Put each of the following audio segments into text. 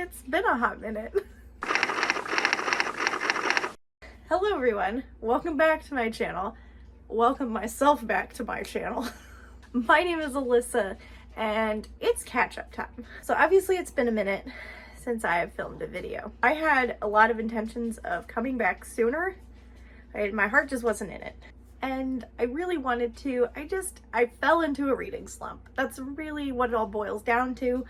It's been a hot minute. Hello everyone, welcome back to my channel. Welcome myself back to my channel. My name is Alyssa and it's catch-up time. So obviously it's been a minute since I have filmed a video. I had a lot of intentions of coming back sooner. My heart just wasn't in it. And I really wanted to, I fell into a reading slump. That's really what it all boils down to.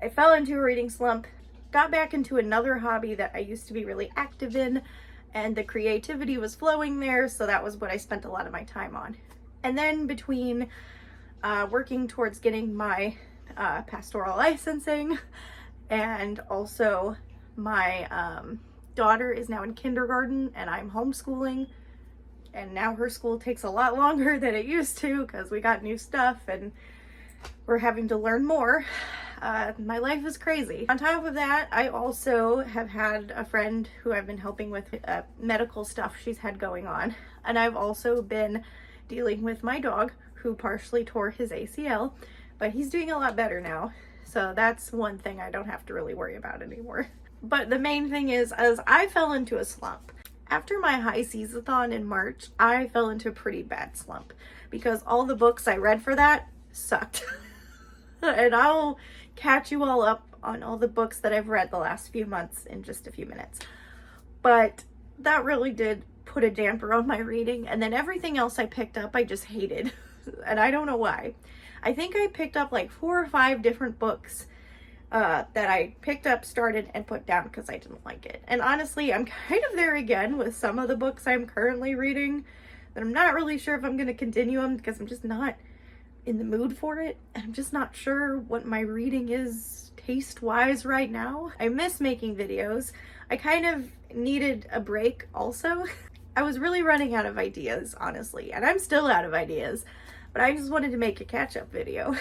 I fell into a reading slump, got back into another hobby that I used to be really active in, and the creativity was flowing there, so that was what I spent a lot of my time on. And then between working towards getting my pastoral licensing, and also my daughter is now in kindergarten and I'm homeschooling, and now her school takes a lot longer than it used to because we got new stuff and we're having to learn more. My life is crazy. On top of that, I also have had a friend who I've been helping with medical stuff she's had going on. And I've also been dealing with my dog who partially tore his ACL, but he's doing a lot better now. So that's one thing I don't have to really worry about anymore. But the main thing is I fell into a slump. After my high season-a-thon in March, I fell into a pretty bad slump because all the books I read for that sucked. And I'll catch you all up on all the books that I've read the last few months in just a few minutes. But that really did put a damper on my reading, and then everything else I picked up I just hated. And I don't know why. I think I picked up like 4 or 5 different books that I picked up, started, and put down because I didn't like it. And honestly, I'm kind of there again with some of the books I'm currently reading that I'm not really sure if I'm going to continue them because I'm just not in the mood for it. And I'm just not sure what my reading is taste-wise right now. I miss making videos. I kind of needed a break also. I was really running out of ideas, honestly, and I'm still out of ideas, but I just wanted to make a catch-up video.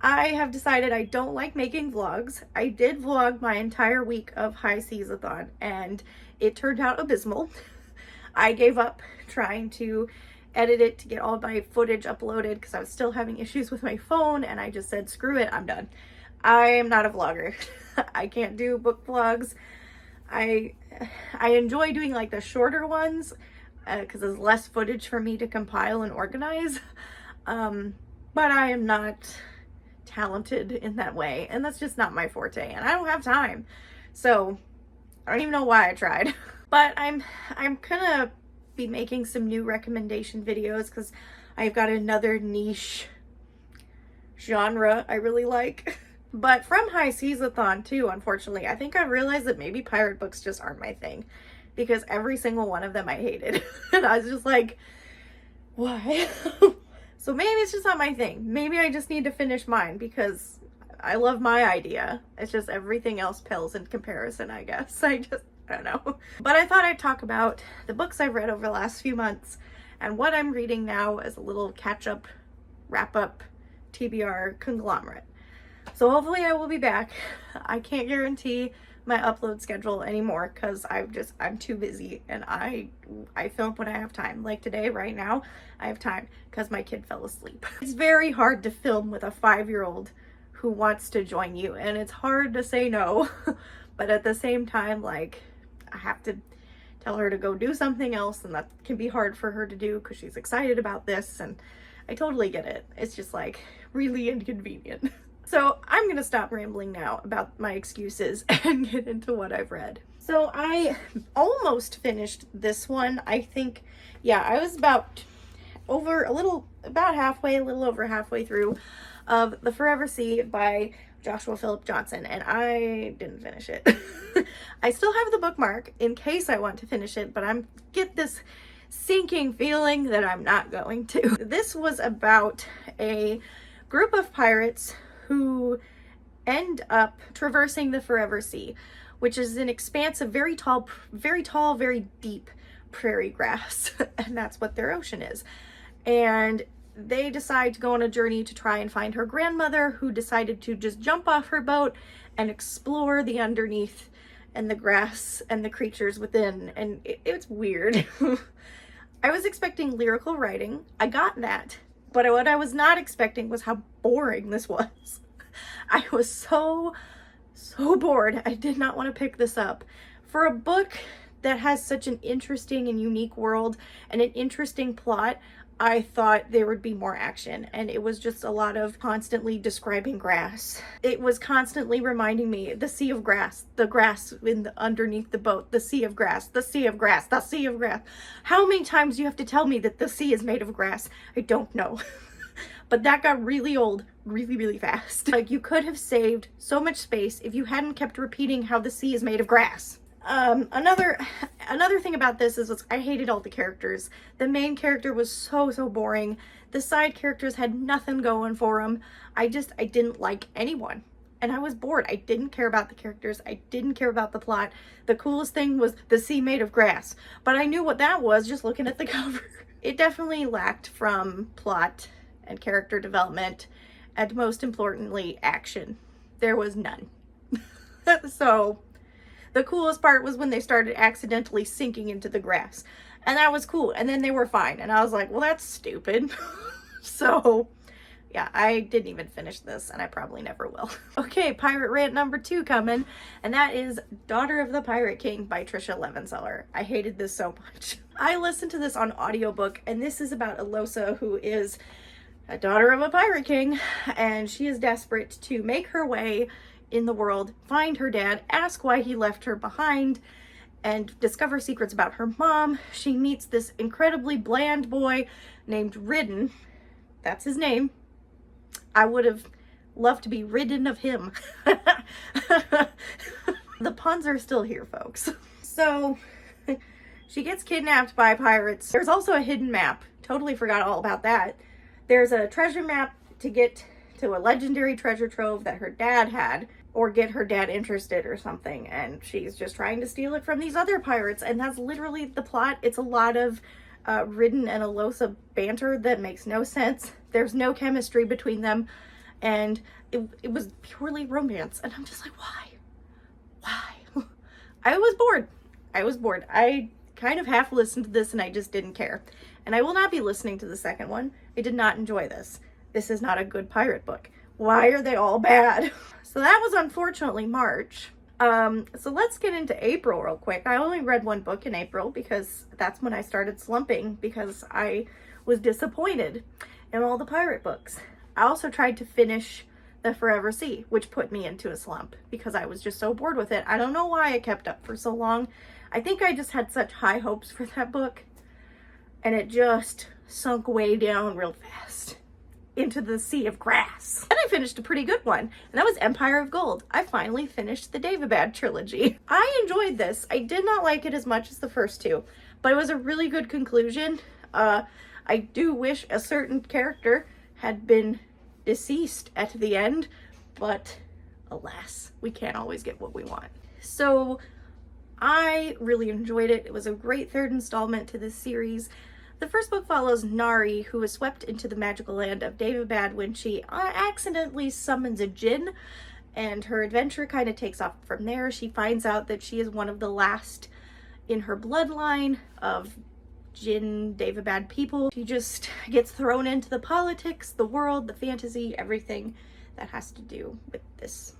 I have decided I don't like making vlogs. I did vlog my entire week of high season-a-thon and it turned out abysmal. I gave up trying to edit it to get all my footage uploaded because I was still having issues with my phone, and I just said, screw it, I'm done. I am not a vlogger. I can't do book vlogs. I enjoy doing like the shorter ones because there's less footage for me to compile and organize. But I am not talented in that way, and that's just not my forte, and I don't have time. So I don't even know why I tried. But I'm gonna be making some new recommendation videos because I've got another niche genre I really like. But from high season-a-thon too, unfortunately, I think I realized that maybe pirate books just aren't my thing because every single one of them I hated. And I was just like, why? So maybe it's just not my thing. Maybe I just need to finish mine because I love my idea. It's just everything else pales in comparison, I guess. I don't know. But I thought I'd talk about the books I've read over the last few months and what I'm reading now as a little catch-up, wrap-up, TBR conglomerate. So hopefully I will be back. I can't guarantee my upload schedule anymore because I'm too busy, and I film when I have time. Like today, right now, I have time because my kid fell asleep. It's very hard to film with a 5-year-old who wants to join you, and it's hard to say no. But at the same time, like, I have to tell her to go do something else, and that can be hard for her to do because she's excited about this, and I totally get it. It's just like really inconvenient. So I'm gonna stop rambling now about my excuses and get into what I've read. So I almost finished this one. I think, yeah, I was about a little over halfway through of The Forever Sea by Joshua Phillp Johnson, and I didn't finish it. I still have the bookmark in case I want to finish it, but I'm get this sinking feeling that I'm not going to. This was about a group of pirates who end up traversing the Forever Sea, which is an expanse of very tall, very deep prairie grass, and that's what their ocean is. And they decide to go on a journey to try and find her grandmother, who decided to just jump off her boat and explore the underneath and the grass and the creatures within, and it's weird. I was expecting lyrical writing. I got that. But what I was not expecting was how boring this was. I was so so bored. I did not want to pick this up. For a book that has such an interesting and unique world and an interesting plot, I thought there would be more action, and it was just a lot of constantly describing grass. It was constantly reminding me, the sea of grass, the grass underneath the boat, the sea of grass, the sea of grass, the sea of grass. How many times do you have to tell me that the sea is made of grass? I don't know. But that got really old really, really fast. Like, you could have saved so much space if you hadn't kept repeating how the sea is made of grass. Another thing about this is I hated all the characters. The main character was so boring. The side characters had nothing going for them. I didn't like anyone. And I was bored. I didn't care about the characters. I didn't care about the plot. The coolest thing was the sea made of grass. But I knew what that was just looking at the cover. It definitely lacked from plot and character development, and most importantly, action. There was none. So the coolest part was when they started accidentally sinking into the grass. And that was cool. And then they were fine. And I was like, well, that's stupid. So, yeah, I didn't even finish this, and I probably never will. Okay, pirate rant number 2 coming. And that is Daughter of the Pirate King by Tricia Levenseller. I hated this so much. I listened to this on audiobook, and this is about Elosa, who is a daughter of a pirate king. And she is desperate to make her way in the world, find her dad, ask why he left her behind, and discover secrets about her mom. She meets this incredibly bland boy named Ridden. That's his name. I would have loved to be ridden of him. The puns are still here, folks. So she gets kidnapped by pirates. There's also a hidden map. Totally forgot all about that. There's a treasure map to get to a legendary treasure trove that her dad had, or get her dad interested or something, and she's just trying to steal it from these other pirates, and that's literally the plot. It's a lot of Ridden and Elosa banter that makes no sense. There's no chemistry between them, and it was purely romance, and I'm just like, why? I was bored. I kind of half listened to this, and I just didn't care, and I will not be listening to the second one. I did not enjoy this. This is not a good pirate book. Why are they all bad? So that was unfortunately March. So let's get into April real quick. I only read one book in April because that's when I started slumping, because I was disappointed in all the pirate books. I also tried to finish The Forever Sea, which put me into a slump because I was just so bored with it. I don't know why I kept up for so long. I think I just had such high hopes for that book, and it just sunk way down real fast into the sea of grass. And I finished a pretty good one, and that was Empire of Gold. I finally finished the Daevabad trilogy. I enjoyed this. I did not like it as much as the first two, but it was a really good conclusion. I do wish a certain character had been deceased at the end, but alas, we can't always get what we want. So I really enjoyed it. It was a great third installment to this series. The first book follows Nari, who is swept into the magical land of Daevabad when she accidentally summons a djinn, and her adventure kind of takes off from there. She finds out that she is one of the last in her bloodline of djinn Daevabad people. She just gets thrown into the politics, the world, the fantasy, everything that has to do with this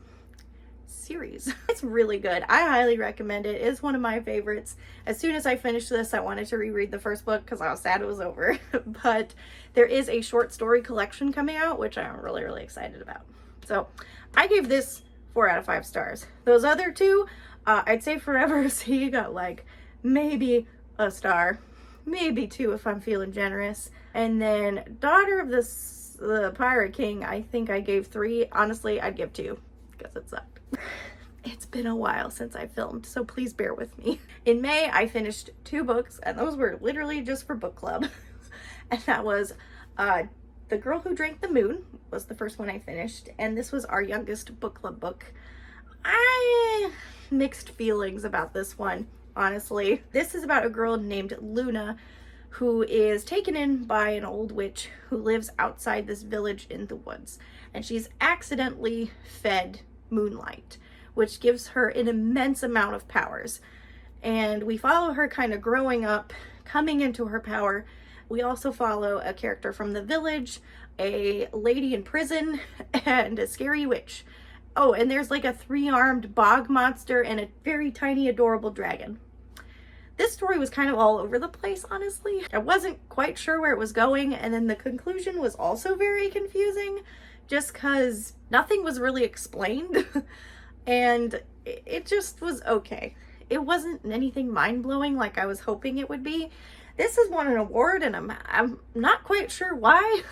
series. It's really good. I highly recommend it. It's one of my favorites. As soon as I finished this, I wanted to reread the first book because I was sad it was over. But there is a short story collection coming out, which I'm really excited about. So I gave this 4 out of 5 stars. Those other two, I'd say Forever Sea got like maybe a star, maybe 2 if I'm feeling generous. And then Daughter of the Pirate King, I think I gave 3. Honestly, I'd give 2 because it sucked. It's been a while since I filmed, so please bear with me. In May, I finished 2 books, and those were literally just for book club. And that was The Girl Who Drank the Moon was the first one I finished, and this was our youngest book club book. I mixed feelings about this one, honestly. This is about a girl named Luna who is taken in by an old witch who lives outside this village in the woods, and she's accidentally fed moonlight, which gives her an immense amount of powers. And we follow her kind of growing up, coming into her power. We also follow a character from the village, a lady in prison, and a scary witch. Oh, and there's like a 3-armed bog monster and a very tiny adorable dragon. This story was kind of all over the place, honestly. I wasn't quite sure where it was going, and then the conclusion was also very confusing just because nothing was really explained and it just was okay. It wasn't anything mind-blowing like I was hoping it would be. This has won an award and I'm not quite sure why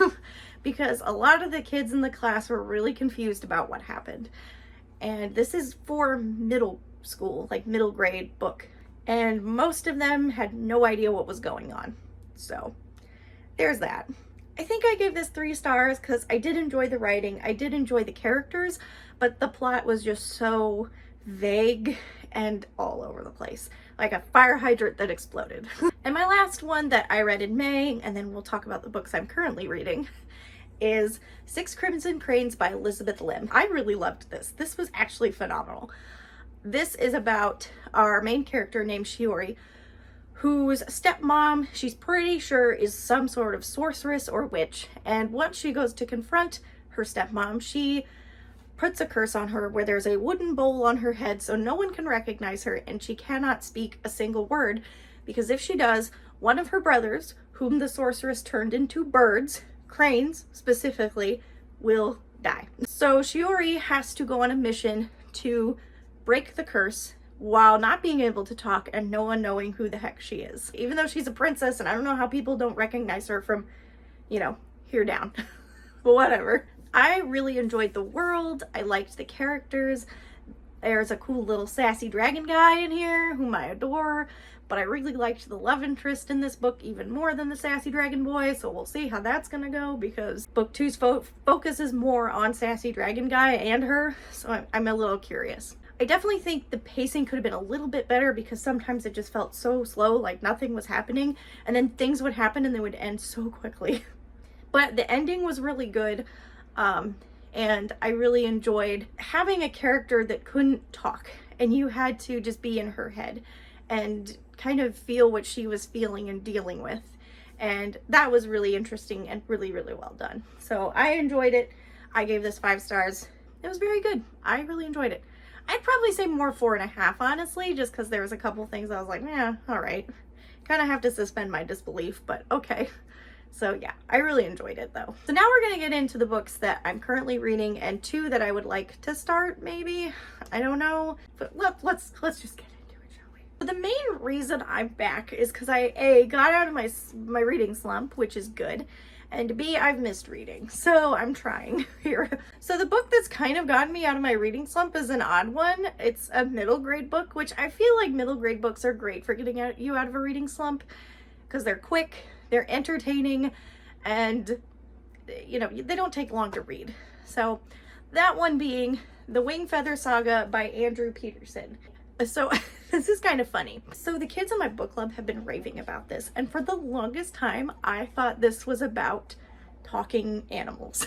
because a lot of the kids in the class were really confused about what happened. And this is for middle school, like middle grade book. And most of them had no idea what was going on. So there's that. I think I gave this 3 stars because I did enjoy the writing. I did enjoy the characters, but the plot was just so vague and all over the place. Like a fire hydrant that exploded. And my last one that I read in May, and then we'll talk about the books I'm currently reading, is 6 Crimson Cranes by Elizabeth Lim. I really loved this. This was actually phenomenal. This is about our main character named Shiori, whose stepmom, she's pretty sure, is some sort of sorceress or witch. And once she goes to confront her stepmom, she puts a curse on her where there's a wooden bowl on her head so no one can recognize her and she cannot speak a single word, because if she does, one of her brothers, whom the sorceress turned into birds, cranes specifically, will die. So Shiori has to go on a mission to break the curse while not being able to talk and no one knowing who the heck she is. Even though she's a princess, and I don't know how people don't recognize her from, you know, here down. But whatever. I really enjoyed the world. I liked the characters. There's a cool little sassy dragon guy in here whom I adore, but I really liked the love interest in this book even more than the sassy dragon boy, so we'll see how that's gonna go because book 2's focuses more on sassy dragon guy and her, so I'm a little curious. I definitely think the pacing could have been a little bit better because sometimes it just felt so slow, like nothing was happening, and then things would happen and they would end so quickly. But the ending was really good, and I really enjoyed having a character that couldn't talk, and you had to just be in her head and kind of feel what she was feeling and dealing with. And that was really interesting and really, really well done. So I enjoyed it. I gave this 5 stars. It was very good. I really enjoyed it. I'd probably say more 4.5, honestly, just because there was a couple things I was like, yeah, all right. Kind of have to suspend my disbelief, but okay. So yeah, I really enjoyed it though. So now we're gonna get into the books that I'm currently reading and 2 that I would like to start, maybe. I don't know, but let's just get into it, shall we? But the main reason I'm back is because I A, got out of my reading slump, which is good, and B, I've missed reading, so I'm trying here. So the book that's kind of gotten me out of my reading slump is an odd one. It's a middle grade book, which I feel like middle grade books are great for getting you out of a reading slump because they're quick, they're entertaining, and you know, they don't take long to read. So that one being the Wingfeather Saga by Andrew Peterson. So this is kind of funny. So the kids in my book club have been raving about this, and for the longest time I thought this was about talking animals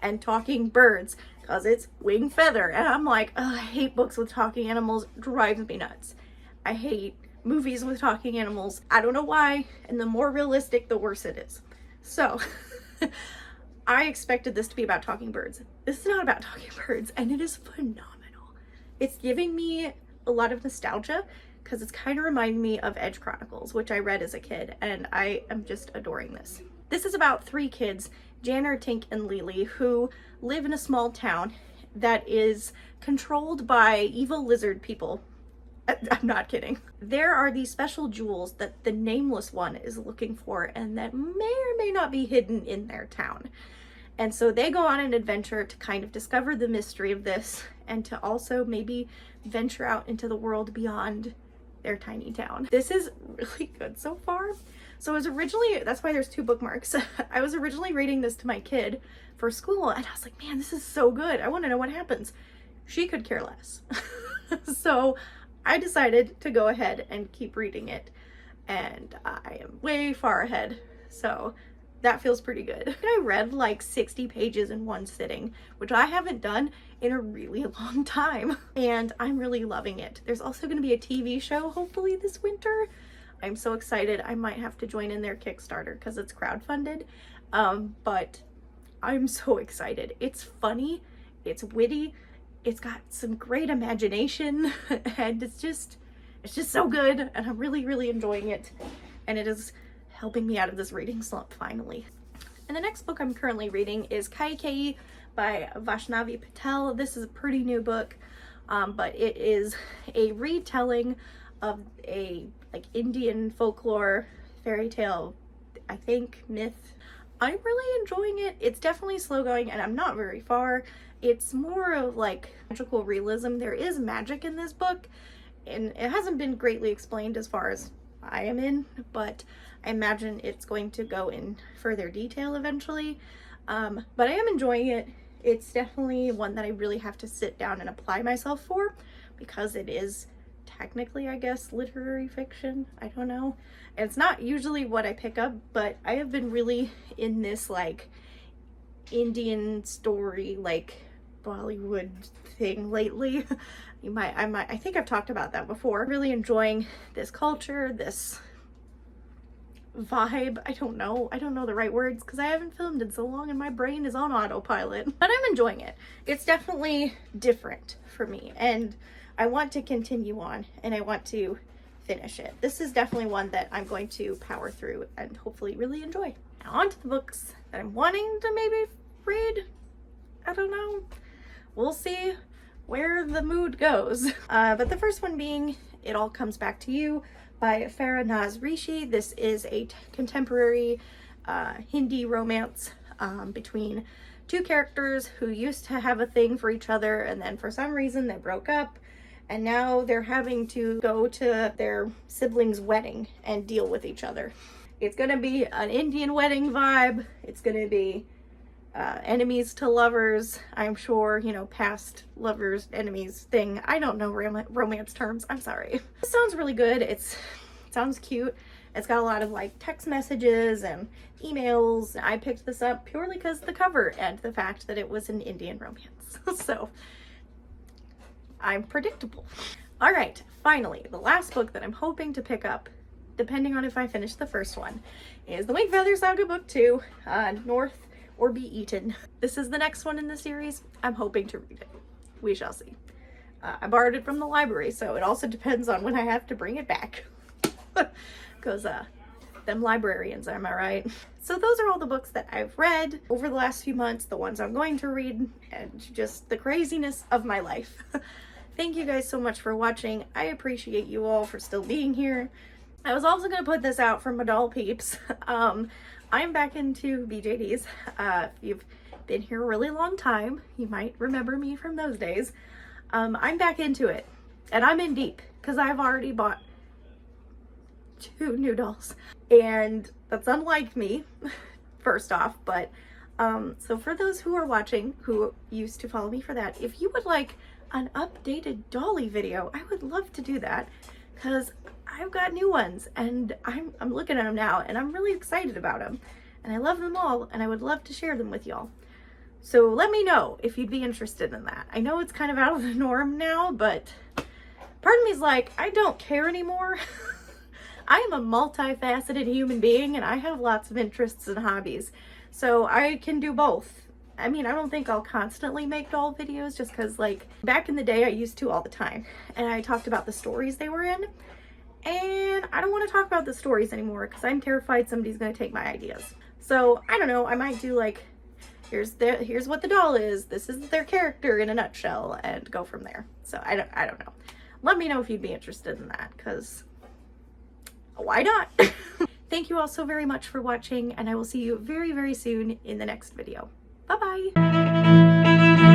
and talking birds because it's Wingfeather, and I'm like, I hate books with talking animals. It drives me nuts. I hate movies with talking animals. I don't know why, and the more realistic the worse it is. So I expected this to be about talking birds. This is not about talking birds, and it is phenomenal. It's giving me a lot of nostalgia because it's kind of reminding me of Edge Chronicles, which I read as a kid, and I am just adoring this. This is about 3 kids, Janner, Tink, and Lily, who live in a small town that is controlled by evil lizard people. I'm not kidding. There are these special jewels that the Nameless One is looking for and that may or may not be hidden in their town. And so they go on an adventure to kind of discover the mystery of this and to also maybe venture out into the world beyond their tiny town. This is really good so far. So it was originally, that's why there's 2 bookmarks. I was originally reading this to my kid for school and I was like, man, this is so good. I want to know what happens. She could care less. So I decided to go ahead and keep reading it, and I am way far ahead. So that feels pretty good. I read like 60 pages in one sitting, which I haven't done in a really long time, and I'm really loving it. There's also going to be a TV show hopefully this winter. I'm so excited. I might have to join in their Kickstarter because it's crowdfunded, but I'm so excited. It's funny, it's witty, It's got some great imagination and it's just so good, and I'm really, really enjoying it, and it is helping me out of this reading slump finally. And the next book I'm currently reading is Kaikeyi by Vaishnavi Patel. This is a pretty new book, but it is a retelling of a like Indian folklore fairy tale, I think, myth. I'm really enjoying it. It's definitely slow going and I'm not very far. It's more of like magical realism. There is magic in this book and it hasn't been greatly explained as far as I am in, but I imagine it's going to go in further detail eventually. But I am enjoying it. It's definitely one that I really have to sit down and apply myself for because it is technically, I guess, literary fiction. I don't know. It's not usually what I pick up, but I have been really in this like Indian story, like Bollywood thing lately. I think I've talked about that before. Really enjoying this culture, this vibe. I don't know the right words because I haven't filmed in so long and my brain is on autopilot, but I'm enjoying it. It's definitely different for me and I want to continue on and I want to finish it. This is definitely one that I'm going to power through and hopefully really enjoy. Now on to the books that I'm wanting to maybe read. I don't know. We'll see where the mood goes. But the first one being It All Comes Back to You by Farah Rishi. This is a contemporary Hindi romance between two characters who used to have a thing for each other and then for some reason they broke up and now they're having to go to their siblings' wedding and deal with each other. It's gonna be an Indian wedding vibe. It's gonna be enemies to lovers, I'm sure, you know, past lovers, enemies thing. I don't know romance terms, I'm sorry. It sounds really good. It sounds cute. It's got a lot of like text messages and emails. I picked this up purely because the cover and the fact that it was an Indian romance. So I'm predictable. All right, finally, the last book that I'm hoping to pick up, depending on if I finish the first one, is the Wingfeather Saga Book 2, North or Be Eaten. This is the next one in the series. I'm hoping to read it. We shall see. I borrowed it from the library, so it also depends on when I have to bring it back. Because them librarians, am I right? So those are all the books that I've read over the last few months, the ones I'm going to read, and just the craziness of my life. Thank you guys so much for watching. I appreciate you all for still being here. I was also going to put this out for my doll peeps. I'm back into BJDs. If you've been here a really long time, you might remember me from those days. I'm back into it, and I'm in deep because I've already bought 2 new dolls, and that's unlike me, first off. But so for those who are watching who used to follow me for that, if you would like an updated dolly video, I would love to do that because I've got new ones and I'm looking at them now and I'm really excited about them and I love them all and I would love to share them with y'all. So let me know if you'd be interested in that. I know it's kind of out of the norm now, but part of me is like, I don't care anymore. I am a multifaceted human being and I have lots of interests and hobbies. So I can do both. I mean, I don't think I'll constantly make doll videos just because like back in the day I used to all the time and I talked about the stories they were in. And I don't want to talk about the stories anymore because I'm terrified somebody's going to take my ideas. So I don't know, I might do like, here's what the doll is, this is their character in a nutshell, and go from there. So I don't know. Let me know if you'd be interested in that because why not? Thank you all so very much for watching and I will see you very, very soon in the next video. Bye-bye.